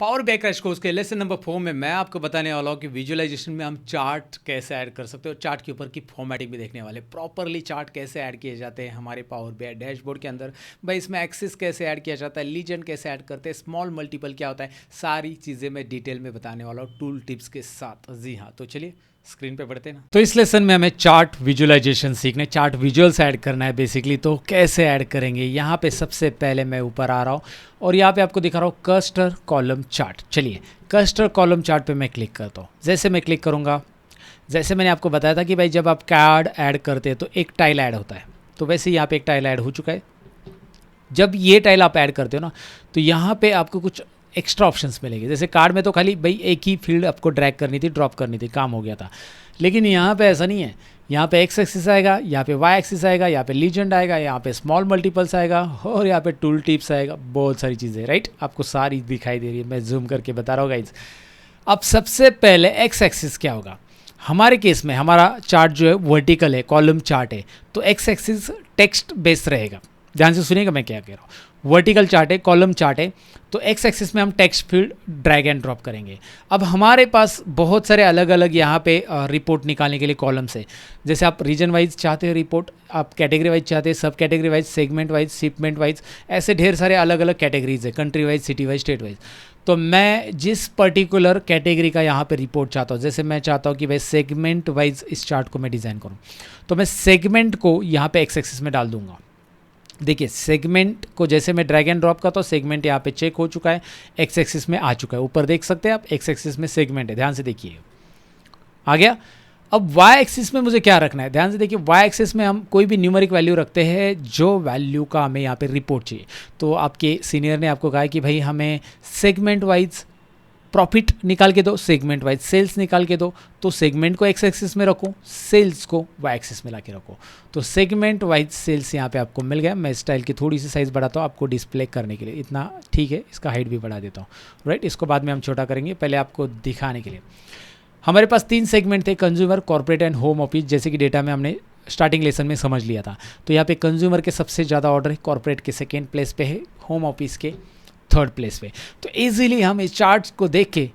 Power BI crash course के lesson number 4 में मैं आपको बताने वाला हूँ कि विजुअलाइजेशन में हम चार्ट कैसे ऐड कर सकते हो। चार्ट के ऊपर की फॉर्मेटिंग भी देखने वाले, प्रॉपरली चार्ट कैसे ऐड किए जाते हैं हमारे पावर BI डैशबोर्ड के अंदर, भाई इसमें एक्सिस कैसे ऐड किया जाता है, लीजेंड कैसे ऐड करते हैं, स्मॉल मल्टीपल क्या होता है, सारी चीज़ें मैं डिटेल में बताने वाला हूँ टूल टिप्स के साथ। जी हाँ, तो चलिए स्क्रीन पे पढ़ते हैं ना। तो इस लेसन में हमें चार्ट विजुअलाइजेशन सीखने, चार्ट विजुअल्स ऐड करना है बेसिकली। तो कैसे ऐड करेंगे, यहाँ पे सबसे पहले मैं ऊपर आ रहा हूँ और यहाँ पे आपको दिखा रहा हूँ क्लस्टर कॉलम चार्ट। चलिए क्लस्टर कॉलम चार्ट पे मैं क्लिक करता हूँ। जैसे मैं क्लिक करूँगा, जैसे मैंने आपको बताया था कि भाई जब आप कार्ड ऐड करते हैं तो एक टाइल ऐड होता है, तो वैसे यहाँ पे एक टाइल ऐड हो चुका है। जब ये टाइल आप ऐड करते हो ना, तो यहाँ पे आपको कुछ एक्स्ट्रा ऑप्शंस मिलेंगे। जैसे कार्ड में तो खाली भाई एक ही फील्ड आपको ड्रैग करनी थी, ड्रॉप करनी थी, काम हो गया था। लेकिन यहाँ पे ऐसा नहीं है। यहाँ पे एक्स एक्सिस आएगा, यहाँ पे वाई एक्सिस आएगा, यहाँ पे लीजेंड आएगा, यहाँ पे स्मॉल मल्टीपल्स आएगा और यहाँ पे टूल टिप्स आएगा। बहुत सारी चीज़ें, राइट, आपको सारी दिखाई दे रही है। मैं जूम करके बता रहा हूँ गाइज। अब सबसे पहले एक्स एक्सिस क्या होगा हमारे केस में, हमारा चार्ट जो है वर्टिकल है, कॉलम चार्ट है, तो एक्स एक्सिस टेक्स्ट बेस्ड रहेगा। ध्यान से सुनिएगा मैं क्या कह रहा हूँ। वर्टिकल चार्ट है, कॉलम चार्ट है, तो एक्स एक्सिस में हम text field drag and drop करेंगे। अब हमारे पास बहुत सारे अलग अलग यहाँ पे रिपोर्ट निकालने के लिए कॉलम्स है। जैसे आप रीजन वाइज चाहते हैं रिपोर्ट, आप कैटेगरी वाइज चाहते हैं, सब category wise, segment wise, shipment wise, ऐसे ढेर सारे अलग अलग कैटेगरीज है, country wise, city wise, state wise. तो मैं जिस पर्टिकुलर कैटेगरी का यहाँ पे रिपोर्ट चाहता हूँ, जैसे मैं चाहता हूँ कि भाई सेगमेंट वाइज इस चार्ट को मैं डिज़ाइन करूँ, तो मैं सेगमेंट को यहाँ पे एक्स एक्सिस में डाल दूंगा। देखिए सेगमेंट को जैसे मैं ड्रैग एंड ड्रॉप करता हूँ, सेगमेंट यहाँ पे चेक हो चुका है, एक्स एक्सिस में आ चुका है। ऊपर देख सकते हैं आप, एक्स एक्सिस में सेगमेंट है, ध्यान से देखिए आ गया। अब वाई एक्सिस में मुझे क्या रखना है, ध्यान से देखिए। वाई एक्सिस में हम कोई भी न्यूमेरिक वैल्यू रखते हैं, जो वैल्यू का हमें यहाँ पे रिपोर्ट चाहिए। तो आपके सीनियर ने आपको कहा है कि भाई हमें सेगमेंट वाइज प्रॉफिट निकाल के दो, सेगमेंट वाइज सेल्स निकाल के दो, तो सेगमेंट को एक्स एक्सिस में रखो, सेल्स को वाई एक्सिस में ला के रखो। तो सेगमेंट वाइज सेल्स यहाँ पे आपको मिल गया। मैं स्टाइल की थोड़ी सी साइज़ बढ़ाता हूँ आपको डिस्प्ले करने के लिए, इतना ठीक है। इसका हाइट भी बढ़ा देता हूँ, राइट। इसको बाद में हम छोटा करेंगे, पहले आपको दिखाने के लिए। हमारे पास 3 सेगमेंट थे, consumer, corporate and home office, जैसे कि डेटा में हमने स्टार्टिंग लेसन में समझ लिया था। तो यहाँ पे कंज्यूमर के सबसे ज़्यादा ऑर्डर है, कॉर्पोरेट के सेकेंड प्लेस पे है, होम ऑफिस के थर्ड प्लेस पे। तो ईजिली हम इस चार्ट को देख के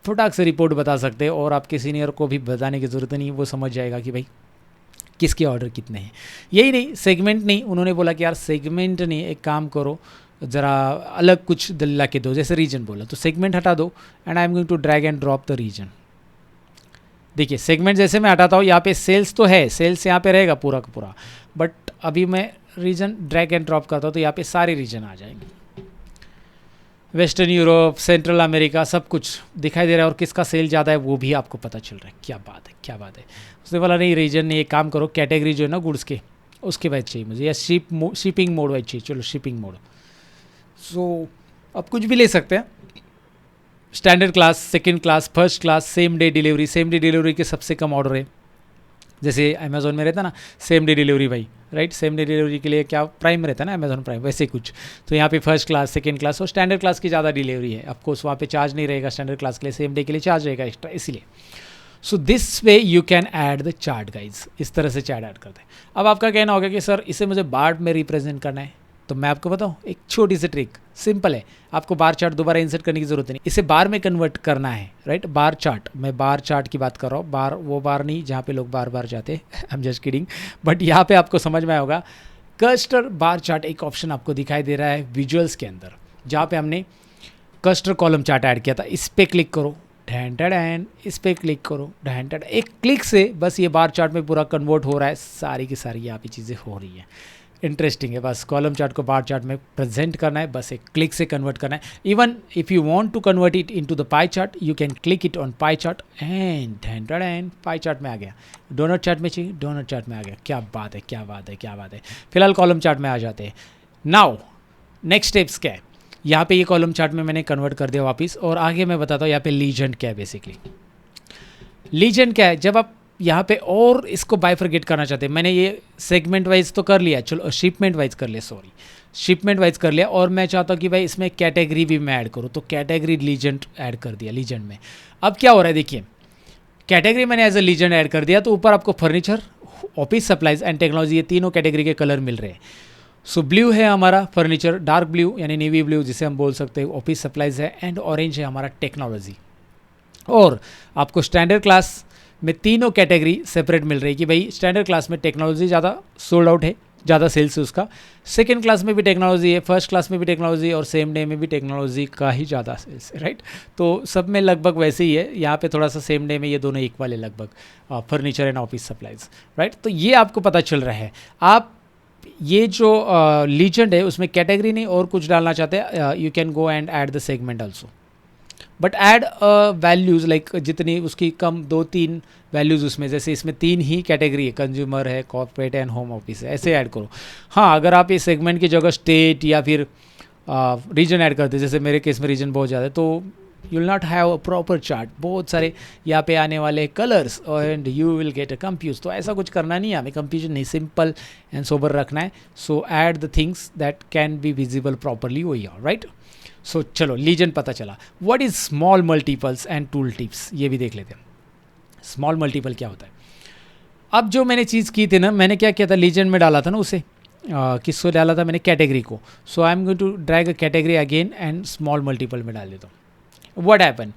फटाक से रिपोर्ट बता सकते हैं, और आपके सीनियर को भी बताने की ज़रूरत नहीं, वो समझ जाएगा कि भाई किसके ऑर्डर कितने हैं। यही नहीं, सेगमेंट नहीं, उन्होंने बोला कि यार सेगमेंट नहीं, एक काम करो ज़रा अलग कुछ दिला के दो, जैसे रीजन बोला, तो सेगमेंट हटा दो and I am going to drag and drop the region. देखिए सेगमेंट जैसे मैं हटाता हूँ, यहाँ पे सेल्स तो है, सेल्स यहाँ पे रहेगा पूरा का पूरा, बट अभी मैं रीजन ड्रैग एंड ड्रॉप करता हूँ तो यहाँ पे सारे रीजन आ जाएंगे। वेस्टर्न यूरोप, सेंट्रल अमेरिका, सब कुछ दिखाई दे रहा है, और किसका सेल ज़्यादा है वो भी आपको पता चल रहा है। क्या बात है, क्या बात है। उसने बोला नहीं रीजन नहीं, एक काम करो कैटेगरी जो है ना गुड्स के, उसके वाइज चाहिए मुझे, या शिपिंग मोड वाइज चाहिए। चलो शिपिंग मोड, सो अब कुछ भी ले सकते हैं, standard class, second class, first class, same day delivery. Same day delivery के सबसे कम ऑर्डर है, जैसे अमेज़ोन में रहता ना सेम डे डिलीवरी भाई, राइट। सेम डे डिलीवरी के लिए क्या प्राइम रहता है ना, अमेज़ोन प्राइम, वैसे कुछ। तो यहाँ पे फर्स्ट क्लास, सेकंड क्लास और स्टैंडर्ड क्लास की ज़्यादा डिलीवरी है। ऑफकोर्स वहाँ पे चार्ज नहीं रहेगा स्टैंडर्ड क्लास के लिए, सेम डे के लिए चार्ज रहेगा एक्स्ट्रा, इसलिए। So this way you can add the chart guys, इस तरह से चार्ट ऐड करते हैं। अब आपका कहना होगा कि सर इसे मुझे बार में रिप्रेजेंट करना है, तो मैं आपको बताऊँ एक छोटी सी ट्रिक, सिंपल है। आपको बार चार्ट दोबारा इंसर्ट करने की जरूरत नहीं, इसे बार में कन्वर्ट करना है, राइट। बार चार्ट, मैं बार चार्ट की बात कर रहा हूँ, बार वो बार नहीं जहाँ पे लोग बार बार जाते हैं, I am just kidding, but यहाँ पे आपको समझ में आया होगा। क्लस्टर बार चार्ट एक ऑप्शन आपको दिखाई दे रहा है विजुअल्स के अंदर, जहाँ पे हमने क्लस्टर कॉलम चार्ट ऐड किया था। इस पर क्लिक करो, ढैन टैन, इस पर क्लिक करो, ढैन टैन। एक क्लिक से बस ये बार चार्ट में पूरा कन्वर्ट हो रहा है, सारी की सारी यहाँ पे चीज़ें हो रही है। इंटरेस्टिंग है, बस कॉलम चार्ट को बार चार्ट में प्रेजेंट करना है, बस एक क्लिक से कन्वर्ट करना है। Even if you want to convert it into the pie chart, you can click it on pie chart and pie chart में आ गया। डोनट चार्ट में चाहिए, डोनट चार्ट में आ गया। क्या बात है, क्या बात है, क्या बात है। फिलहाल कॉलम चार्ट में आ जाते हैं। नाउ नेक्स्ट स्टेप्स क्या है, यहाँ पे ये कॉलम चार्ट में मैंने कन्वर्ट कर दिया वापस, और आगे मैं बताता हूँ यहाँ पे लीजेंड क्या है। बेसिकली लीजेंड क्या है, जब आप यहाँ पे और इसको बाइफरगेट करना चाहते हैं, मैंने ये सेगमेंट वाइज तो कर लिया, चलो शिपमेंट वाइज कर लिया, सॉरी शिपमेंट वाइज कर लिया, और मैं चाहता हूँ कि भाई इसमें कैटेगरी भी मैं ऐड करूँ, तो कैटेगरी लीजेंड ऐड कर दिया लीजेंड में। अब क्या हो रहा है देखिए, कैटेगरी मैंने एज ए लीजेंड ऐड कर दिया, तो ऊपर आपको furniture, office supplies and technology, ये तीनों कैटेगरी के कलर मिल रहे हैं। सो ब्लू है हमारा फर्नीचर, डार्क ब्लू यानी नेवी ब्लू जिसे हम बोल सकते हैं ऑफिस सप्लाइज है, एंड ऑरेंज है हमारा टेक्नोलॉजी। और आपको स्टैंडर्ड क्लास में तीनों कैटेगरी सेपरेट मिल रही है कि भाई स्टैंडर्ड क्लास में टेक्नोलॉजी ज़्यादा सोल्ड आउट है, ज़्यादा सेल्स है उसका, सेकेंड क्लास में भी टेक्नोलॉजी है, फर्स्ट क्लास में भी टेक्नोलॉजी, और सेम डे में भी टेक्नोलॉजी का ही ज़्यादा सेल्स है, राइट। तो सब में लगभग वैसे ही है, यहाँ पे थोड़ा सा सेम डे में ये दोनों इक्वल है लगभग, furniture and office supplies, right. तो ये आपको पता चल रहा है। आप ये जो लीजेंड है उसमें कैटेगरी नहीं और कुछ डालना चाहते हैं, you can go and add the segment also, but add values like जितनी उसकी कम 2-3 वैल्यूज़ उसमें, जैसे इसमें 3 ही कैटेगरी है, कंज्यूमर है, कॉर्पोरेट एंड होम ऑफिस है, ऐसे ऐड करो। हाँ, अगर आप इस सेगमेंट की जगह स्टेट या फिर रीजन ऐड करते, जैसे मेरे केस में रीजन बहुत ज़्यादा है, तो you will not have a proper chart, बहुत सारे यहाँ पे आने वाले colours and you will get a confuse. तो ऐसा कुछ करना नहीं है हमें, कंफ्यूजन नहीं, सिंपल एंड सोबर रखना है। सो add the things that can be visible properly वो ईयर, राइट। सो चलो लीजेंड पता चला। What is small multiples and tool tips, ये भी देख लेते हैं। स्मॉल मल्टीपल क्या होता है? अब जो मैंने चीज़ की थी ना, मैंने क्या किया था, लीजेंड में डाला था ना उसे, किसको डाला था मैंने, कैटेगरी को। So I am going to drag a category again and small multiple में डाल देता हूँ। व्हाट हैपन,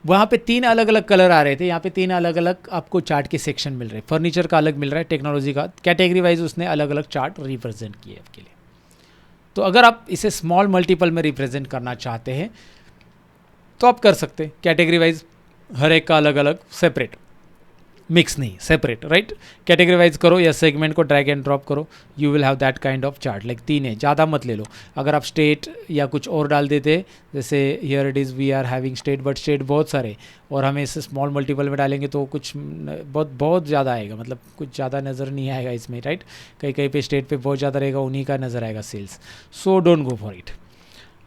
वहाँ पे 3 अलग अलग कलर आ रहे थे, यहाँ पे 3 अलग अलग आपको चार्ट के सेक्शन मिल रहे हैं। फर्नीचर का अलग मिल रहा है, टेक्नोलॉजी का, कैटेगरी वाइज उसने अलग अलग चार्ट रिप्रेजेंट किए आपके लिए। तो अगर आप इसे स्मॉल मल्टीपल में रिप्रेजेंट करना चाहते हैं तो आप कर सकते हैं, कैटेगरी वाइज हर एक का अलग अलग सेपरेट, मिक्स नहीं, सेपरेट, राइट। कैटेगरी वाइज करो या सेगमेंट को ड्रैग एंड ड्रॉप करो, you will have that kind of chart. Like 3 है, ज़्यादा मत ले लो। अगर आप स्टेट या कुछ और डाल देते, जैसे here it is we are having state, but state बहुत सारे और हमें इसे स्मॉल मल्टीपल में डालेंगे तो कुछ बहुत ज़्यादा आएगा, मतलब कुछ ज़्यादा नज़र नहीं आएगा इसमें, राइट। कहीं कहीं पे स्टेट पे बहुत ज़्यादा रहेगा, उन्हीं का नज़र आएगा sales. So don't go for it,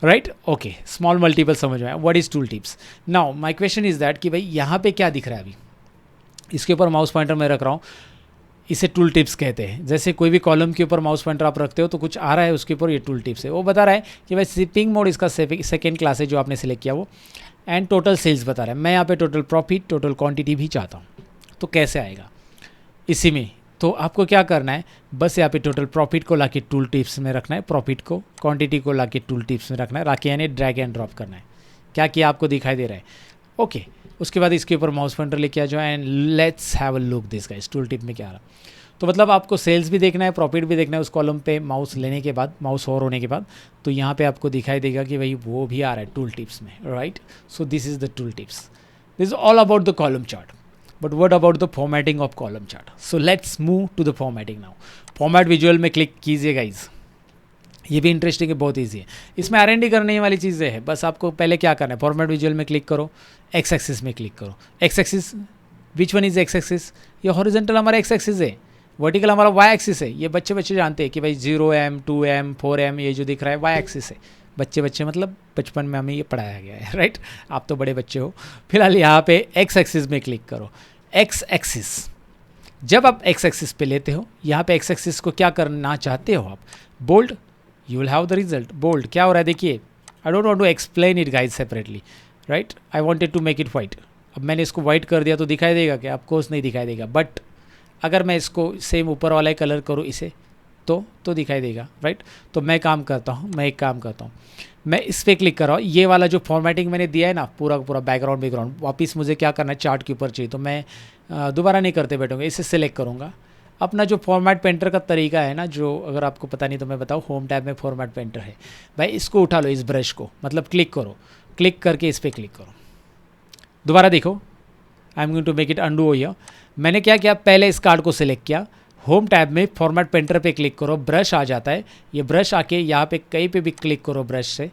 right. Okay, small multiple समझ में आया। What is tool tips? Now my question is that कि भाई यहाँ पे क्या दिख रहा है, अभी इसके ऊपर माउस पॉइंटर मैं रख रहा हूँ, इसे टूल टिप्स कहते हैं। जैसे कोई भी कॉलम के ऊपर माउस पॉइंटर आप रखते हो तो कुछ आ रहा है उसके ऊपर, ये टूल टिप्स है। वो बता रहा है कि भाई शिपिंग मोड इसका सेकेंड क्लास है जो आपने सेलेक्ट किया वो, एंड टोटल सेल्स बता रहा है। मैं यहाँ पे टोटल प्रॉफिट, टोटल क्वांटिटी भी चाहता हूँ, तो कैसे आएगा इसी में? तो आपको क्या करना है, बस यहाँ पे टोटल प्रॉफिट को लाके टूल टिप्स में रखना है, प्रॉफिट को, क्वांटिटी को लाके टूल टिप्स में रखना है, राके यानी ड्रैग एंड ड्रॉप करना है। क्या किया आपको दिखाई दे रहा है? ओके, उसके बाद इसके ऊपर माउस पॉइंटर लेके आ जाओ and let's have a look this guys, tool tip में क्या आ रहा। तो मतलब आपको सेल्स भी देखना है, प्रॉफिट भी देखना है, उस कॉलम पे माउस लेने के बाद, माउस और होने के बाद, तो यहाँ पे आपको दिखाई देगा कि भाई वो भी आ रहा है टूल टिप्स में, right. So this is the tool tips, this is all about the column chart. But what about the formatting of column chart? So let's move to the formatting now. Format visual में click कीजिए guys, ये भी interesting है, बहुत easy है। इसमें R&D करने वाली चीज़ें हैं, बस आपको पहले क्या करना है, फॉर्मेट विजुअल में क्लिक करो, एक्स एक्सिस में क्लिक करो। X axis, which one is x axis? ये हॉरिजॉन्टल हमारा एक्स एक्सिस है, वर्टिकल हमारा वाई एक्सिस है। ये बच्चे जानते हैं कि भाई 0M 2M 4M ये जो दिख रहा है वाई एक्सिस है। बच्चे मतलब बचपन में हमें ये पढ़ाया गया है, राइट। आप तो बड़े बच्चे हो। फिलहाल यहाँ पे एक्स एक्सिस में क्लिक करो। एक्स एक्सिस, जब आप एक्स एक्सिस पे लेते हो, यहाँ पे एक्स एक्सिस को क्या करना चाहते हो आप, bold, you will have the result bold। क्या हो रहा है देखिए, I don't want to explain it guys separately, right, I wanted to make it white। अब मैंने इसको white कर दिया तो दिखाई देगा क्या? ऑफकोर्स नहीं दिखाई देगा, बट अगर मैं इसको सेम ऊपर वाला ही कलर करूँ इसे तो दिखाई देगा, राइट। तो मैं एक काम करता हूँ, मैं इस पर क्लिक कर रहा हूँ। ये वाला जो फॉर्मेटिंग मैंने दिया है ना, पूरा बैकग्राउंड वापस मुझे क्या करना है, चार्ट के ऊपर चाहिए, तो मैं दोबारा नहीं करते बैठूँगा, इसे सेलेक्ट करूँगा। अपना जो फॉर्मेट पेंटर का तरीका है ना, जो अगर आपको पता नहीं तो मैं बताऊँ, होम टैब में फॉर्मेट पेंटर है भाई, इसको उठा लो, इस ब्रश को, मतलब क्लिक करो, क्लिक करके इस पर क्लिक करो, दोबारा देखो, I am going to make it undo here. मैंने क्या किया, पहले इस कार्ड को सिलेक्ट किया, होम टैब में फॉर्मेट पेंटर पे क्लिक करो, ब्रश आ जाता है, ये ब्रश आके यहाँ पे कहीं पे भी क्लिक करो ब्रश से,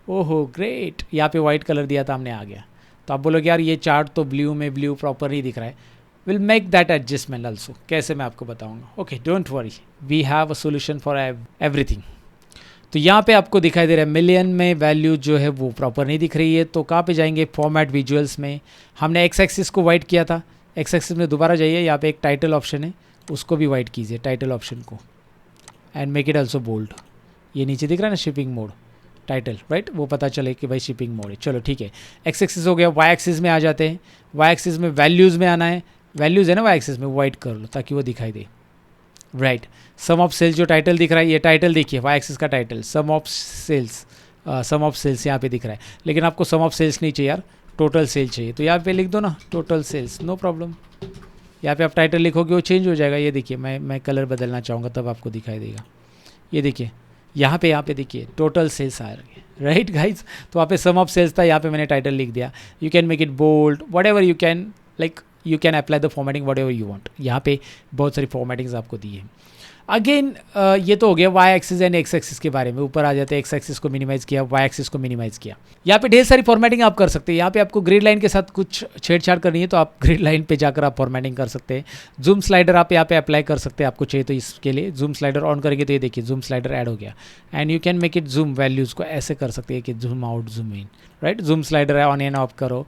ओहो ग्रेट, यहाँ पे वाइट कलर दिया था हमने, आ गया। तो आप बोलोगे यार ये चार्ट तो ब्लू में ब्लू प्रॉपर नहीं दिख रहा है, will make that adjustment also. कैसे मैं आपको बताऊंगा, okay don't worry, we have a solution for everything. तो यहाँ पे आपको दिखाई दे रहा है मिलियन में वैल्यू जो है वो प्रॉपर नहीं दिख रही है, तो कहाँ पे जाएंगे, फॉर्मेट विजुअल्स में। हमने एक्स एक्सिस को वाइट किया था, एक्स एक्सिस में दोबारा जाइए, यहाँ पे एक टाइटल ऑप्शन है, उसको भी वाइट कीजिए, टाइटल ऑप्शन को, and make it also bold. ये नीचे दिख रहा है ना शिपिंग मोड टाइटल, राइट, वो पता चले कि भाई शिपिंग मोड है। चलो ठीक है, एक्स एक्सिस हो गया, वाई एक्सिस में आ जाते हैं। वाई एक्सिस में वैल्यूज़ में आना है, वैल्यूज़ है ना वाई एक्सिस में, वाइट कर लो ताकि वो दिखाई दे, राइट। सम ऑफ सेल्स जो टाइटल दिख रहा है, ये टाइटल देखिए, वाई एक्सिस का टाइटल सम ऑफ सेल्स यहाँ पे दिख रहा है, लेकिन आपको सम ऑफ सेल्स नहीं चाहिए यार, टोटल सेल चाहिए, तो यहाँ पे लिख दो ना टोटल सेल्स, नो प्रॉब्लम। यहाँ पे आप टाइटल लिखोगे वो चेंज हो जाएगा। ये देखिए, मैं कलर बदलना चाहूँगा तब आपको दिखाई देगा। ये देखिए यहाँ पे देखिए टोटल सेल्स आ रही है, राइट गाइज। तो वहाँ पे सम ऑफ सेल्स था, यहाँ पे मैंने टाइटल लिख दिया। You can make it bold, whatever you can, like you can apply the formatting whatever you want. यहाँ पे बहुत सारी फॉर्मेटिंग्स आपको दी है। अगेन ये तो हो गया Y axis and X axis के बारे में। ऊपर आ जाते हैं, एक्स एक्सिस को मिनिमाइज़ किया, वाई एक्सिस को मिनिमाइज़ किया। यहाँ पे ढेर सारी फॉर्मेटिंग आप कर सकते हैं। यहाँ पे आपको ग्रिड लाइन के साथ कुछ छेड़छाड़ करनी है तो आप ग्रिड लाइन पे जाकर आप फॉर्मेटिंग कर सकते हैं। जूम स्लाइडर आप यहाँ पे अप्लाई कर सकते हैं, आपको चाहिए तो इसके लिए जूम स्लाइडर ऑन करेंगे तो ये देखिए जूम स्लाइडर ऐड हो गया। And you can make it zoom values को ऐसे कर सकते हैं कि zoom out zoom in, right. Zoom slider है, ऑन एंड ऑफ करो।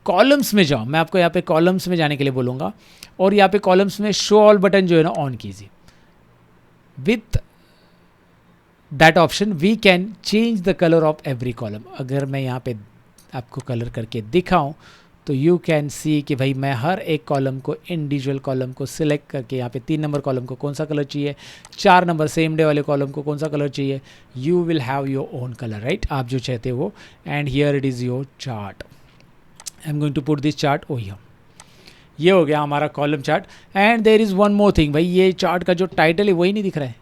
कॉलम्स में जाओ, मैं आपको यहाँ पे कॉलम्स में जाने के लिए बोलूँगा, और यहाँ पे कॉलम्स में शो ऑल बटन जो है ना ऑन कीजिए। With that option we can change the colour of every column. अगर मैं यहाँ पे आपको कलर करके दिखाऊं तो यू कैन सी कि भाई मैं हर एक कॉलम को, इंडिविजुअल कॉलम को सिलेक्ट करके, यहाँ पे 3 नंबर कॉलम को कौन सा कलर चाहिए, 4 नंबर सेम डे वाले कॉलम को कौन सा कलर चाहिए, you will have your own colour, right, आप जो चाहते हो वो। And here it is your chart. I am going to put this chart oh here. ये हो गया हमारा column chart. And there is one more thing, भाई ये चार्ट का जो टाइटल है वही नहीं दिख रहा है।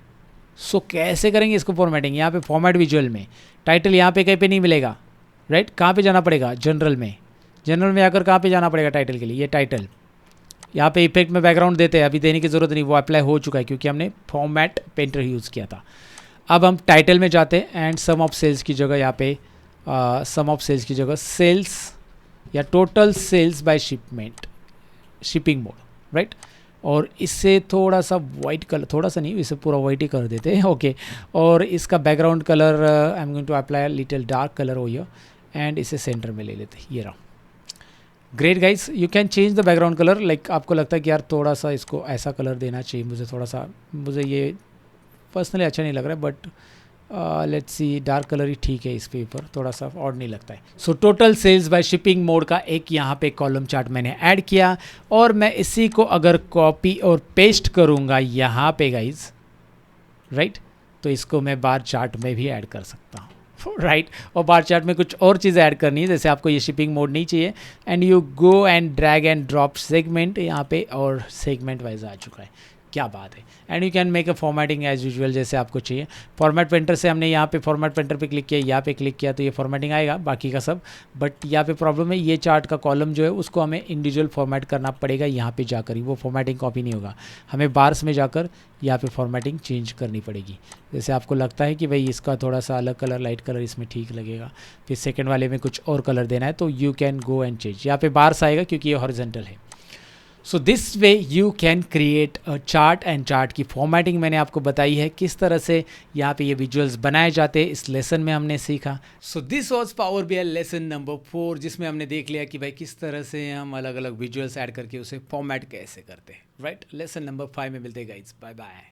सो कैसे करेंगे इसको फॉर्मेटिंग? यहाँ पे फॉर्मेट विजुअल में टाइटल यहाँ पे कहीं पे नहीं मिलेगा, राइट। कहाँ पे जाना पड़ेगा? जनरल में। जनरल में आकर कहाँ पे जाना पड़ेगा टाइटल के लिए? ये टाइटल, यहाँ पे इफेक्ट में बैकग्राउंड देते हैं, अभी देने की ज़रूरत नहीं, वो अप्लाई हो चुका है क्योंकि हमने फॉर्मेट पेंटर यूज़ किया था। अब हम टाइटल में जाते हैं एंड सम ऑफ सेल्स की जगह यहाँ पे सम ऑफ सेल्स की जगह सेल्स या total sales by shipment, shipping mode, right. और इससे थोड़ा सा वाइट कलर, थोड़ा सा नहीं, इसे पूरा वाइट ही कर देते हैं, ओके। और इसका background colour I am going to apply little dark colour हो हियर एंड इसे सेंटर में ले लेते हैं। ये रहा, great guys. You can change the background colour, like आपको लगता है कि यार थोड़ा सा इसको ऐसा कलर देना चाहिए मुझे, थोड़ा सा मुझे ये पर्सनली अच्छा नहीं लग रहा है, but let's see, dark colour ही ठीक है इस पे ऊपर, थोड़ा सा ऑड नहीं लगता है। So total sales by shipping mode का एक यहाँ पे कॉलम चार्ट मैंने ऐड किया, और मैं इसी को अगर कॉपी और पेस्ट करूँगा यहाँ पे गाइज, राइट, तो इसको मैं बार चार्ट में भी ऐड कर सकता हूँ, राइट। और बार चार्ट में कुछ और चीज़ें ऐड करनी है, जैसे आपको ये शिपिंग मोड नहीं चाहिए, and you go and drag and drop segment यहाँ पे, और सेगमेंट वाइज आ चुका है, क्या बात है। And you can make a formatting as usual जैसे आपको चाहिए। फॉर्मेट पेंटर से हमने यहाँ पे फॉर्मेट पेंटर पे क्लिक किया, यहाँ पे क्लिक किया तो ये फॉर्मेटिंग आएगा, बाकी का सब। बट यहाँ पे प्रॉब्लम है, ये चार्ट का कॉलम जो है उसको हमें इंडिविजुअल फॉर्मेट करना पड़ेगा, यहाँ पे जाकर ही वो फॉर्मेटिंग कॉपी नहीं होगा, हमें बार्स में जाकर यहाँ पे फॉर्मेटिंग चेंज करनी पड़ेगी। जैसे आपको लगता है कि भाई इसका थोड़ा सा अलग कलर, लाइट कलर इसमें ठीक लगेगा, फिर सेकेंड वाले में कुछ और कलर देना है, तो you can go and change. यहाँ पे बार्स आएगा क्योंकि ये हॉरिजॉन्टल है। So this way you can create a chart, and chart की फॉर्मेटिंग मैंने आपको बताई है किस तरह से यहाँ पे ये विजुअल्स बनाए जाते हैं, इस लेसन में हमने सीखा। So this was power BI lesson number 4, जिसमें हमने देख लिया कि भाई किस तरह से हम अलग अलग विजुअल्स ऐड करके उसे फॉर्मेट कैसे करते हैं, राइट। लेसन नंबर 5 में मिलते हैं गाइज, बाय बाय।